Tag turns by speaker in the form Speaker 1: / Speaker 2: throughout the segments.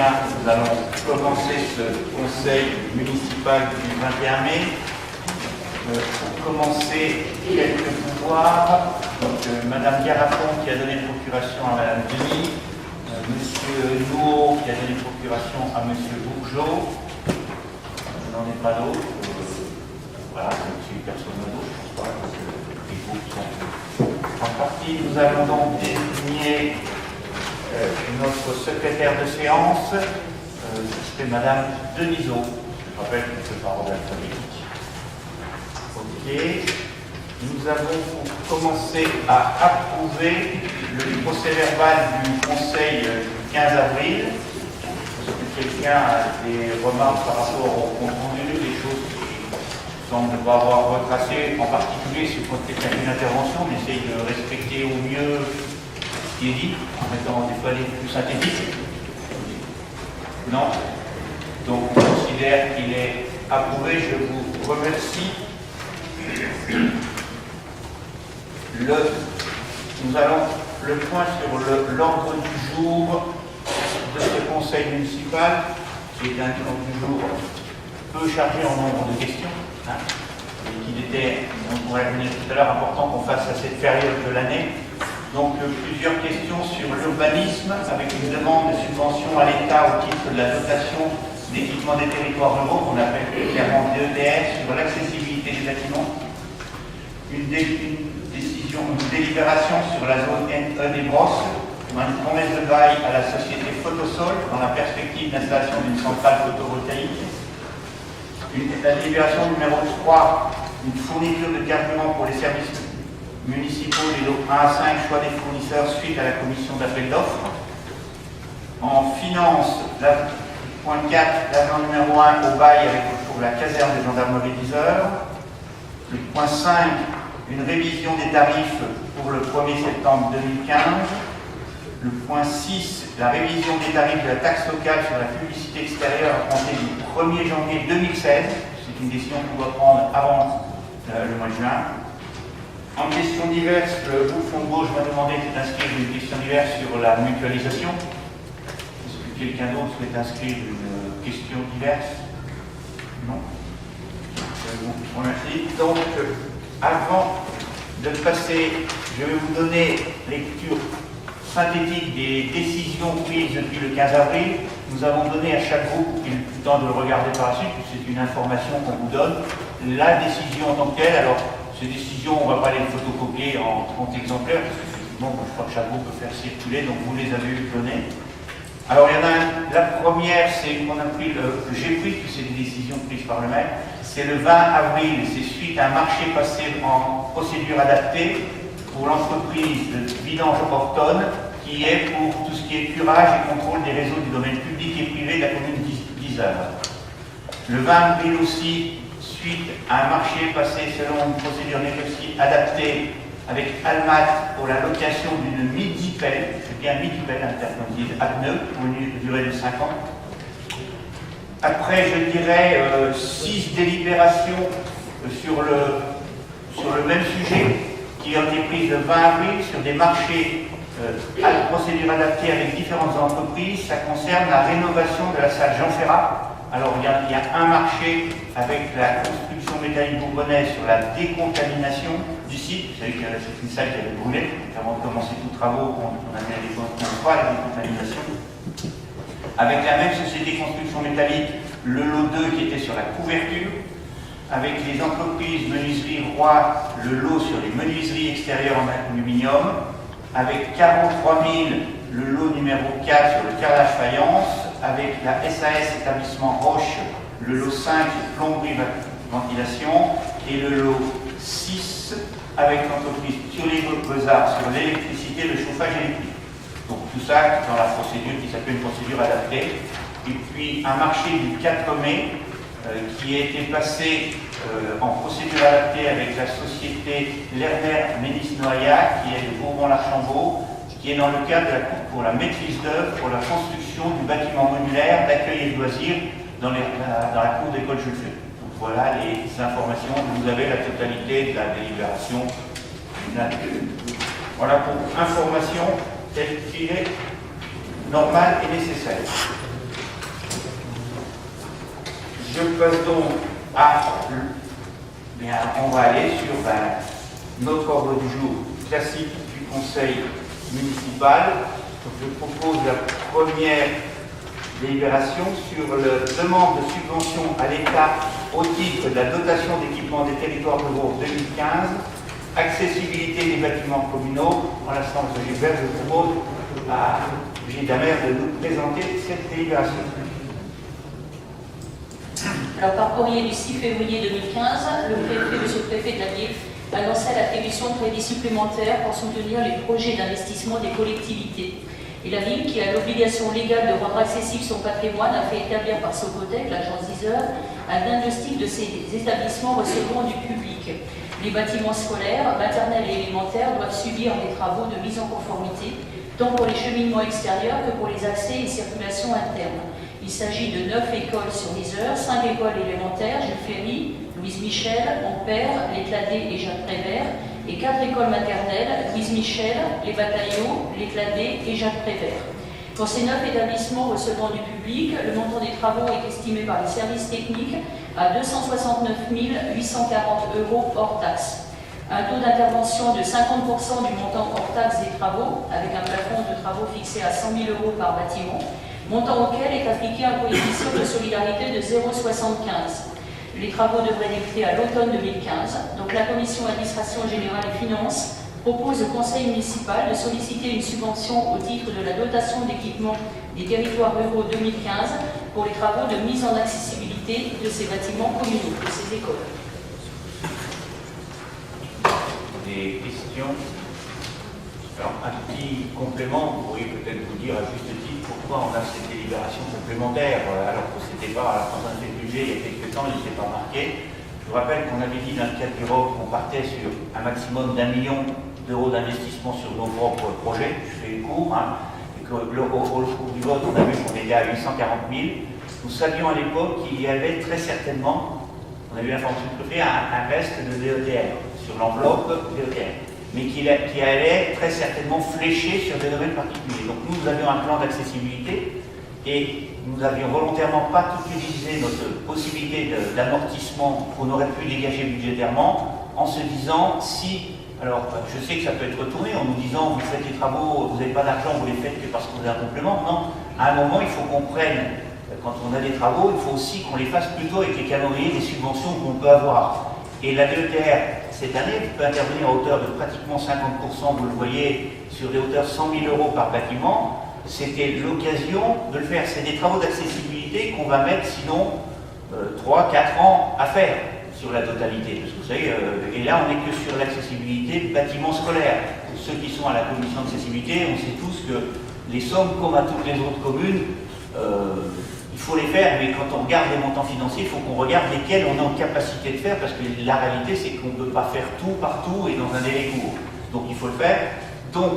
Speaker 1: bien, nous allons commencer ce conseil municipal du 21 mai. Pour commencer, quelques pouvoirs. Donc, Madame Garapon qui a donné procuration à Madame Denis, Monsieur Nouveau qui a donné procuration à Monsieur Bourgeot. Je n'en ai pas d'autres. Voilà, si personne n'a d'autres, je ne pense pas, parce que les groupes sont en partie. Nous allons donc désigner notre secrétaire de séance, c'est Madame Denisot. Je rappelle que c'est par ordre alphabétique. Ok. Nous avons commencé à approuver le procès-verbal du Conseil du 15 avril. Est-ce que quelqu'un a des remarques par rapport au compte-rendu, des choses qui semblent pas avoir retracé, en particulier si vous comptez faire une intervention, on essaye de respecter au mieux ce qui est dit, en mettant des fois les plus synthétiques. Non. Donc on considère qu'il est approuvé. Je vous remercie. Nous allons le point sur l'ordre du jour de ce conseil municipal, qui est un ordre du jour peu chargé en nombre de questions, et qu'il était, on l'a vu tout à l'heure, important qu'on fasse à cette période de l'année. Donc plusieurs questions sur l'urbanisme, avec une demande de subvention à l'État au titre de la dotation d'équipement des territoires ruraux, qu'on appelle clairement DETR, sur l'accessibilité des bâtiments. Une délibération sur la zone NE des Brosses, une promesse de bail à la société Photosol dans la perspective d'installation d'une centrale photovoltaïque. La délibération numéro 3, une fourniture de carburant pour les services municipaux, les lots 1 à 5, choix des fournisseurs suite à la commission d'appel d'offres. En finance, point 4, l'avenant numéro 1 au bail pour la caserne de gendarmerie d'Yzeure. Le point 5, une révision des tarifs pour le 1er septembre 2015. Le point 6, la révision des tarifs de la taxe locale sur la publicité extérieure à compter du 1er janvier 2016. C'est une décision qu'on doit prendre avant le mois de juin. En question diverse, le groupe Fonds de Gauche m'a demandé d'inscrire une question diverse sur la mutualisation. Est-ce que quelqu'un d'autre souhaite inscrire une question diverse? Non. Je vous remercie. Donc, avant de passer, je vais vous donner lecture synthétique des décisions prises depuis le 15 avril. Nous avons donné à chaque groupe, il est le temps de le regarder par la suite, c'est une information qu'on vous donne, la décision en tant que telle. Alors, ces décisions, on ne va pas les photocopier en 30 exemplaires, parce que effectivement, je crois que chaque groupe peut faire circuler, donc vous les avez données. Alors, il y en a la première, c'est qu'on a pris, que j'ai pris, puis c'est des décisions prises par le maire. C'est le 20 avril, c'est suite à un marché passé en procédure adaptée pour l'entreprise de vidange Horton, qui est pour tout ce qui est curage et contrôle des réseaux du domaine public et privé de la commune d'Yzeure. Le 20 avril aussi, suite à un marché passé selon une procédure négociée adaptée avec Almat pour la location d'une midi-pelle, c'est bien midi-pelle intercontinentale à pneus pour une durée de 5 ans. Après, je dirais 6 délibérations sur le même sujet qui ont été prises le 20 avril sur des marchés à procédure adaptée avec différentes entreprises. Ça concerne la rénovation de la salle Jean Ferrat. Alors, il y a un marché avec la construction métallique bourbonnaise sur la décontamination du site. Vous savez que c'est une salle qui avait brûlé. Avant de commencer tous les travaux, on a mis à des points la décontamination. Avec la même société construction métallique, le lot 2 qui était sur la couverture, avec les entreprises menuiserie Roy, le lot sur les menuiseries extérieures en aluminium, avec 43 000, le lot numéro 4 sur le carrelage faïence, avec la SAS établissement Roche, le lot 5 plomberie ventilation, et le lot 6 avec l'entreprise Thiollet-Beaux-Arts sur l'électricité, le chauffage électrique. Donc tout ça dans la procédure qui s'appelle une procédure adaptée. Et puis un marché du 4 mai qui a été passé en procédure adaptée avec la société Lerner Ménis-Noaillat, qui est de Bourbon-l'Archambault, qui est dans le cadre de la coupe pour la maîtrise d'œuvre pour la construction du bâtiment modulaire d'accueil et de loisirs dans la cour d'école Jules Ferry. Donc voilà les informations. Vous avez la totalité de la délibération. Voilà pour information telle qu'il est normale et nécessaire. Je passe donc à... Bien, on va aller sur notre ordre du jour classique du Conseil municipal. Donc, je propose la première délibération sur la demande de subvention à l'État au titre de la dotation d'équipement des territoires ruraux 2015, accessibilité des bâtiments communaux. En l'instance de Gilbert, je propose à Gilles Damer de nous présenter cette délibération.
Speaker 2: Alors, par courrier du 6 février 2015, le préfet, M. le préfet de la ville, annonçait l'attribution de crédits supplémentaires pour soutenir les projets d'investissement des collectivités. Et la ville, qui a l'obligation légale de rendre accessible son patrimoine, a fait établir par Socotec, l'agence Deezer, un diagnostic de ces établissements recevant du public. Les bâtiments scolaires, maternels et élémentaires doivent subir des travaux de mise en conformité, tant pour les cheminements extérieurs que pour les accès et circulations internes. Il s'agit de 9 écoles sur Deezer, 5 écoles élémentaires, Jules Ferry, Louise Michel, Ampère, Les Cladets et Jacques Prévert, et 4 écoles maternelles, Louise Michel, Les Bataillots, Les Cladets et Jacques Prévert. Pour ces 9 établissements recevant du public, le montant des travaux est estimé par les services techniques à 269 840 € hors taxes. Un taux d'intervention de 50% du montant hors taxes des travaux, avec un plafond de travaux fixé à 100 000 € par bâtiment, montant auquel est appliqué un coefficient de solidarité de 0,75. Les travaux devraient débuter à l'automne 2015. Donc la Commission administration générale et finances propose au Conseil municipal de solliciter une subvention au titre de la dotation d'équipement des territoires ruraux 2015 pour les travaux de mise en accessibilité de ces bâtiments communaux, de ces écoles.
Speaker 1: Des questions? Alors, un petit complément, vous pourriez peut-être vous dire à juste titre pourquoi on a cette délibération complémentaire, alors que c'était pas à la fin du budget il y a quelques temps, il n'était pas marqué. Je vous rappelle qu'on avait dit dans le cadre du ROC qu'on partait sur un maximum d'1 million d'euros d'investissement sur nos propres projets, je fais court, et que au cours du vote, on a vu qu'on était à 840 000. Nous savions à l'époque qu'il y avait très certainement, on a eu l'information du préfet, un reste de DETR sur l'enveloppe DETR, mais qui allait très certainement flécher sur des domaines particuliers. Donc nous avions un plan d'accessibilité et nous n'avions volontairement pas tout utilisé notre possibilité d'amortissement qu'on aurait pu dégager budgétairement en se disant si, alors je sais que ça peut être retourné en nous disant vous faites les travaux, vous n'avez pas d'argent, vous les faites que parce que vous avez un complément. Non, à un moment il faut qu'on prenne, quand on a des travaux, il faut aussi qu'on les fasse plutôt avec les calendriers des subventions qu'on peut avoir. Et la DETR, cette année, peut intervenir à hauteur de pratiquement 50%, vous le voyez, sur des hauteurs 100 000 € par bâtiment. C'était l'occasion de le faire. C'est des travaux d'accessibilité qu'on va mettre sinon 3-4 ans à faire sur la totalité. Parce que vous savez, et là on n'est que sur l'accessibilité bâtiments scolaires. Pour ceux qui sont à la commission d'accessibilité, on sait tous que les sommes, comme à toutes les autres communes, il faut les faire, mais quand on regarde les montants financiers, il faut qu'on regarde lesquels on est en capacité de faire, parce que la réalité, c'est qu'on ne peut pas faire tout partout et dans un délai court. Donc il faut le faire. Donc,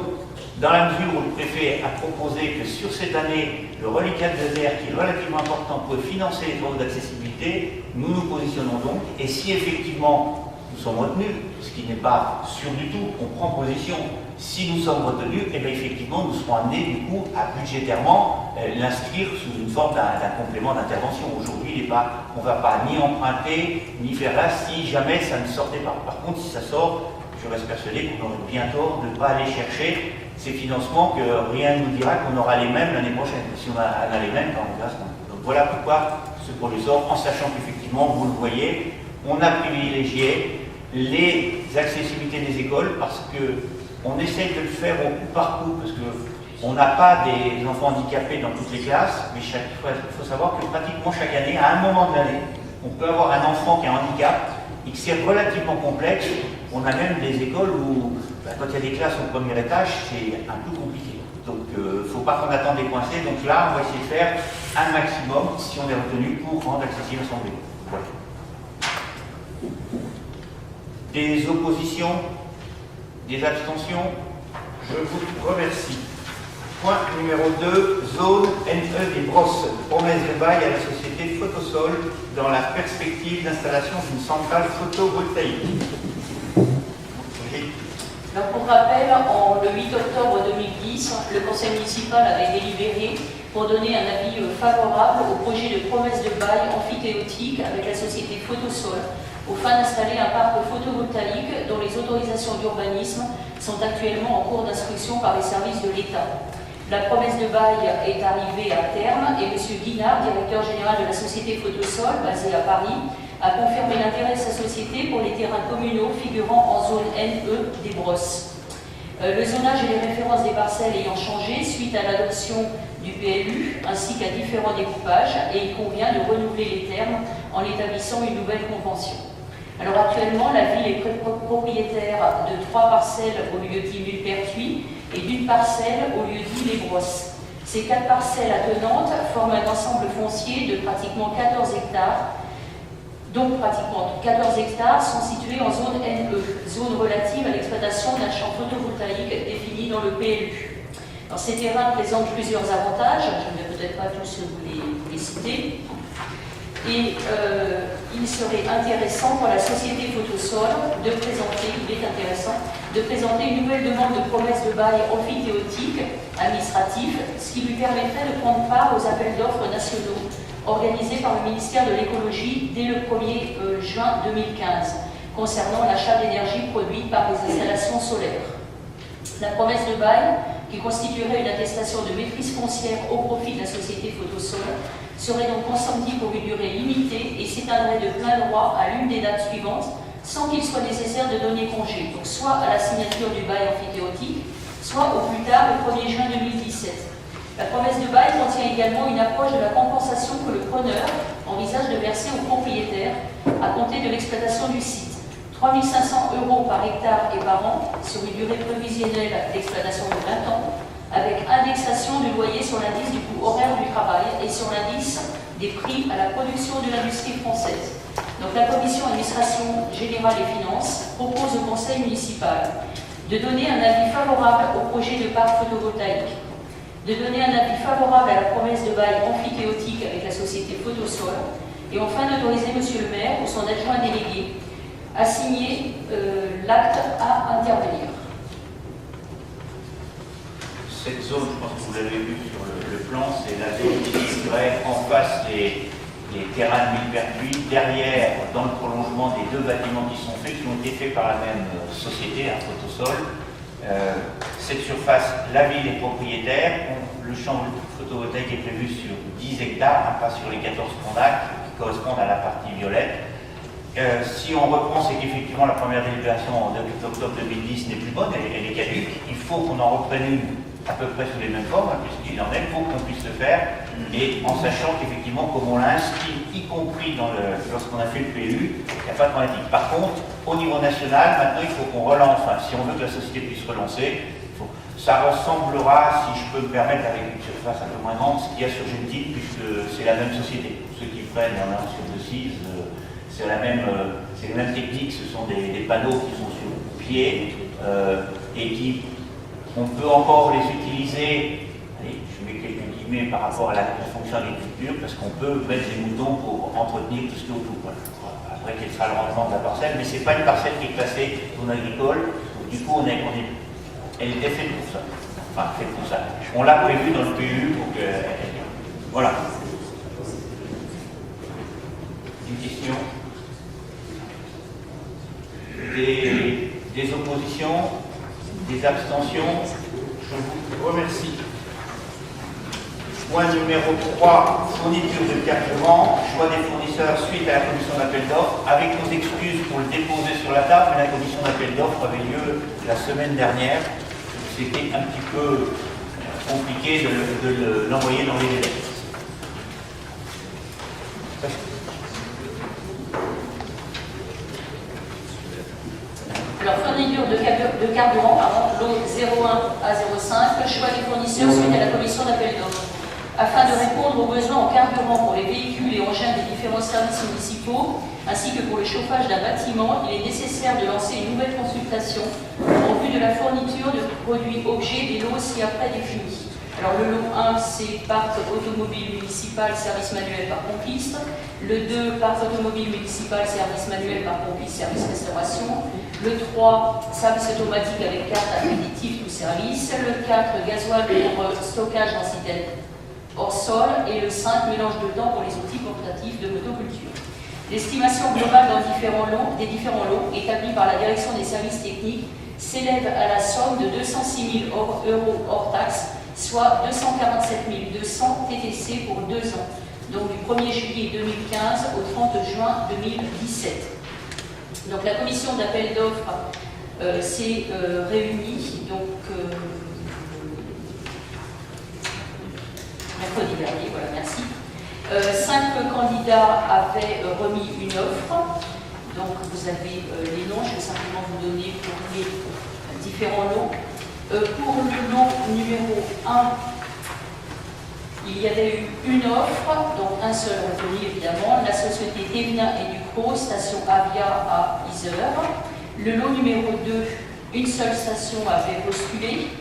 Speaker 1: dans la mesure où le préfet a proposé que sur cette année, le reliquat de DETR, qui est relativement important, peut financer les travaux d'accessibilité, nous nous positionnons donc, et si effectivement nous sommes retenus, ce qui n'est pas sûr du tout, on prend position. Si nous sommes retenus, et bien effectivement, nous serons amenés du coup à budgétairement l'inscrire sous une forme d'un complément d'intervention. Aujourd'hui, on ne va pas ni emprunter, ni faire là, si jamais ça ne sortait pas. Par contre, si ça sort, je reste persuadé qu'on aurait bien tort de ne pas aller chercher ces financements, que rien ne nous dira qu'on aura les mêmes l'année prochaine. Si on a les mêmes, on verra ce qu'on a. Donc voilà pourquoi ce projet sort, en sachant qu'effectivement, vous le voyez, on a privilégié les accessibilités des écoles parce que on essaye de le faire au coup par coup, parce qu'on n'a pas des enfants handicapés dans toutes les classes, mais il faut savoir que pratiquement chaque année, à un moment de l'année, on peut avoir un enfant qui a un handicap et que c'est relativement complexe. On a même des écoles où, quand il y a des classes au premier étage, c'est un peu compliqué. Donc, il ne faut pas qu'on attende des coincés. Donc là, on va essayer de faire un maximum, si on est retenu, pour rendre accessible à son vélo. Voilà. Des oppositions? Des abstentions? Je vous remercie. Point numéro 2, zone NE des Brosses. Promesse de bail à la société Photosol dans la perspective d'installation d'une centrale photovoltaïque.
Speaker 2: Alors pour rappel, le 8 octobre 2010, le Conseil municipal avait délibéré pour donner un avis favorable au projet de promesse de bail amphithéotique avec la société Photosol, aux fins d'installer un parc photovoltaïque dont les autorisations d'urbanisme sont actuellement en cours d'instruction par les services de l'État. La promesse de bail est arrivée à terme et M. Guinard, directeur général de la société Photosol, basée à Paris, a confirmé l'intérêt de sa société pour les terrains communaux figurant en zone NE des Brosses. Le zonage et les références des parcelles ayant changé suite à l'adoption du PLU ainsi qu'à différents découpages, et il convient de renouveler les termes en établissant une nouvelle convention. Alors actuellement, la ville est propriétaire de 3 parcelles au lieu dit Millepertuis et d'une parcelle au lieu dit Les Brosses. Ces 4 parcelles attenantes forment un ensemble foncier de pratiquement 14 hectares. Donc pratiquement 14 hectares sont situés en zone NE, zone relative à l'exploitation d'un champ photovoltaïque défini dans le PLU. Alors, ces terrains présentent plusieurs avantages, je ne vais peut-être pas tous vous les citer. Et il serait intéressant pour la société Photosol de présenter une nouvelle demande de promesse de bail amphithéotique administratif, ce qui lui permettrait de prendre part aux appels d'offres nationaux organisés par le ministère de l'Écologie dès le 1er juin 2015, concernant l'achat d'énergie produite par les installations solaires. La promesse de bail, qui constituerait une attestation de maîtrise foncière au profit de la société Photosol, serait donc consentie pour une durée limitée et s'éteindrait de plein droit à l'une des dates suivantes, sans qu'il soit nécessaire de donner congé, donc soit à la signature du bail amphithéotique, soit au plus tard le 1er juin 2017. La promesse de bail contient également une approche de la compensation que le preneur envisage de verser au propriétaire à compter de l'exploitation du site. 3 500 € par hectare et par an sur une durée prévisionnelle d'exploitation de 20 ans, avec indexation du loyer sur l'indice du coût horaire du travail et sur l'indice des prix à la production de l'industrie française. Donc la Commission administration générale et finances propose au Conseil municipal de donner un avis favorable au projet de parc photovoltaïque, de donner un avis favorable à la promesse de bail amphithéotique avec la société Photosol, et enfin d'autoriser M. le maire ou son adjoint délégué à signer l'acte à intervenir.
Speaker 1: Cette zone, je pense que vous l'avez vu sur le plan, c'est la zone qui serait en face des terrains de Millepertuis, derrière, dans le prolongement des 2 bâtiments qui sont faits, qui ont été faits par la même société, à Photosol. Cette surface, la ville est propriétaire. Le champ photovoltaïque est prévu sur 10 hectares, pas sur les 14 qu'on a, qui correspondent à la partie violette. Si on reprend, c'est qu'effectivement la première délibération en octobre 2010 n'est plus bonne, elle est caduque. Il faut qu'on en reprenne une à peu près sous les mêmes formes, puisqu'il en est, il faut qu'on puisse le faire, et en sachant qu'effectivement, comme on l'a inscrit, y compris lorsqu'on a fait le PLU, il n'y a pas de problématique. Par contre, au niveau national, maintenant il faut qu'on relance, enfin, si on veut que la société puisse relancer, ça ressemblera, si je peux me permettre, avec une surface un peu moins grande, ce qu'il y a sur Gentil, puisque c'est la même société. Pour ceux qui prennent en sur de 6, c'est la même technique, ce sont des panneaux qui sont sur pied et qui, on peut encore les utiliser, allez, je mets quelques guillemets par rapport à la fonction agriculture, parce qu'on peut mettre des moutons pour entretenir tout ce qui est autour. Voilà. Après, quel sera le rendement de la parcelle, mais ce n'est pas une parcelle qui est classée zone agricole, donc du coup, elle était faite pour ça. Enfin, faite pour ça. On l'a prévu dans le PU pour que. Voilà. Une question? Des oppositions, des abstentions? Je vous remercie. Point numéro 3, fourniture de carburant, choix des fournisseurs suite à la commission d'appel d'offres, avec nos excuses pour le déposer sur la table, mais la commission d'appel d'offres avait lieu la semaine dernière. C'était un petit peu compliqué de l'envoyer dans les délais.
Speaker 2: Alors, fourniture de carburant, lot 01 à 05, choix des fournisseurs suite à la commission d'appel d'offres. Afin de répondre aux besoins en carburant pour les véhicules et engins des différents services municipaux, ainsi que pour le chauffage d'un bâtiment, il est nécessaire de lancer une nouvelle consultation en vue de la fourniture de produits objets des lots ci-après définis. Alors le lot 1, c'est parc automobile municipal, service manuel par pompiste. Le 2, parc automobile municipal, service manuel par pompiste, service restauration. Le 3, service automatique avec carte accréditive tout service. Le 4, gasoil pour stockage en citerne hors sol et le 5 mélange de dents pour les outils portatifs de motoculture. L'estimation globale des différents lots établie par la direction des services techniques s'élève à la somme de 206 000 € hors taxes, soit 247 200 TTC pour 2 ans, donc du 1er juillet 2015 au 30 juin 2017. Donc la commission d'appel d'offres s'est réunie mercredi dernier, voilà, merci. 5 candidats avaient remis une offre, donc vous avez les noms, je vais simplement vous donner pour les différents lots. Pour le lot numéro 1, il y avait eu une offre, donc un seul retenu évidemment, la société Tevna et Ducros, station Avia à Yzeure. Le lot numéro 2, une seule station avait postulé,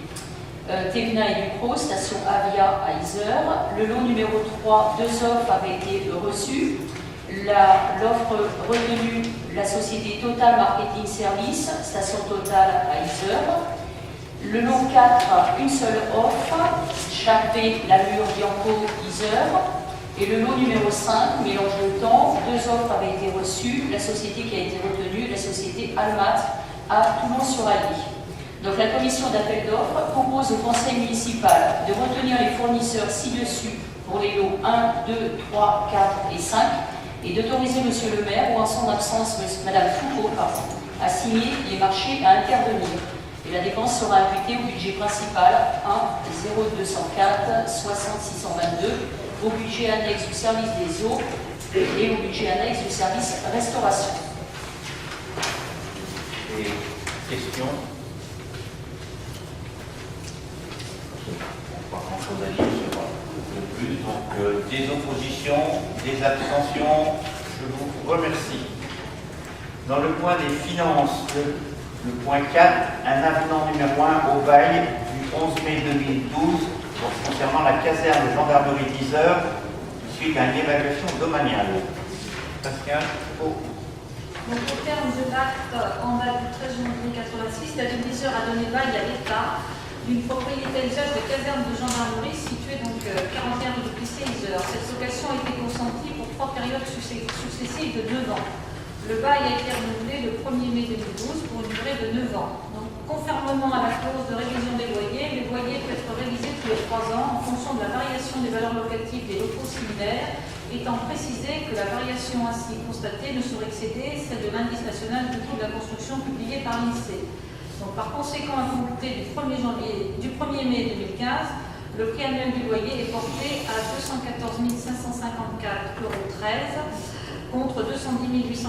Speaker 2: Tevna et Ducros, station Avia à Yzeure. Le lot numéro 3, 2 offres avaient été reçues. L'offre retenue, la société Total Marketing Service, station Total à Yzeure. Le lot 4, une seule offre, Charpé, Lamure, Bianco, Yzeure. Et le lot numéro 5, mélange de temps, 2 offres avaient été reçues. La société qui a été retenue, la société Almat à Toulon-sur-Allier. Donc la commission d'appel d'offres propose au conseil municipal de retenir les fournisseurs ci-dessus pour les lots 1, 2, 3, 4 et 5 et d'autoriser monsieur le maire ou en son absence madame Foucault à signer les marchés à intervenir. Et la dépense sera imputée au budget principal 1 0204 60 622, au budget annexe du service des eaux et au budget annexe du service restauration.
Speaker 1: Des questions? Pas grand-chose à dire, je crois. De plus, donc des oppositions, des abstentions, je vous remercie. Dans le point des finances, le point 4, un avenant numéro 1 au bail du 11 mai 2012 concernant la caserne de gendarmerie d'Yzeure suite à une évaluation domaniale. Pascal?
Speaker 3: Donc, au terme de l'acte en date du 13 janvier 1986, la ville d'Yzeure a donné bail à l'État d'une propriété à usage de caserne de gendarmerie située donc 41 rue du Plessis-Yzeure. Cette location a été consentie pour 3 périodes successives de 9 ans. Le bail a été renouvelé le 1er mai 2012 pour une durée de 9 ans. Donc, conformément à la clause de révision des loyers, les loyers peuvent être révisés tous les 3 ans en fonction de la variation des valeurs locatives des locaux similaires, étant précisé que la variation ainsi constatée ne saurait excéder celle de l'indice national du coût de la construction publié par l'INSEE. Donc, par conséquent, à compter du 1er mai 2015, le prix annuel du loyer est porté à 214 554,13 € contre 210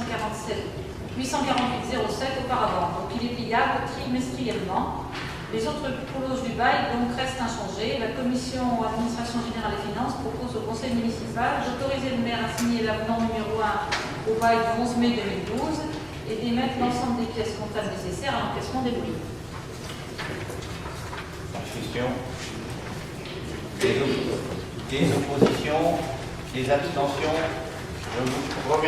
Speaker 3: 848,07 auparavant. Donc, il est payable trimestriellement. Les autres clauses du bail donc restent inchangées. La commission administration générale et finances propose au conseil municipal d'autoriser le maire à signer l'avenant numéro 1 au bail du 11 mai 2012 et d'émettre l'ensemble des pièces comptables nécessaires à l'encaissement des loyers.
Speaker 1: Questions? Des oppositions? Des abstentions? Je vous remercie.